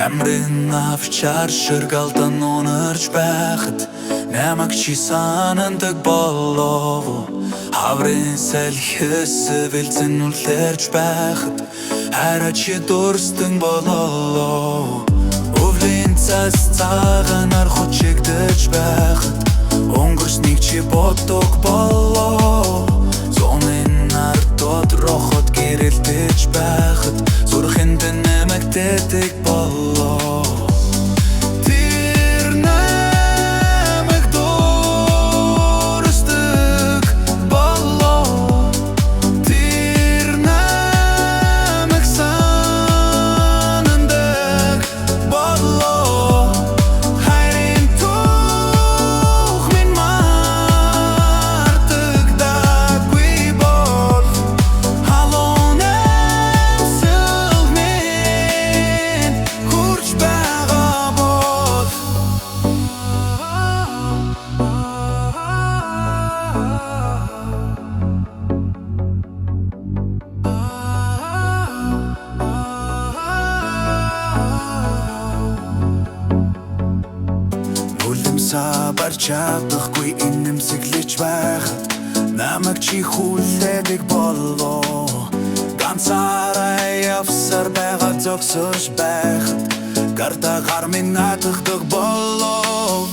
Амрын авчаар ширгалдан унарч байхад намайг чи санандаг болов хаврын салхис вэлцэн үлэрч байхад хараа чи дурстан болов өвлийн цас цагаанаар хочигдэж байхад өнгөрснийг чи боддог болов зонын ардод рохот гэрэлтэж байхад зүрхэнд нэмэгдэдэг болов барч чадахгүй инэмсэглэж байхад намайг чи хүлээдэг болов ганцаараа явсаар байгаа зогсож байхад гартагаар минь натдаг болов